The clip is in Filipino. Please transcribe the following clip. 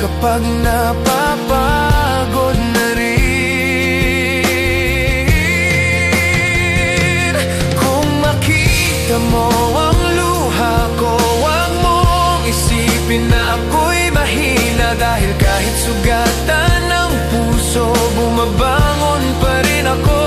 kapag napapagod na rin. Kung makita mo ang luha ko, huwag mong isipin na ako'y mahina, dahil kahit sugatan ng puso, bumabangon pa rin ako.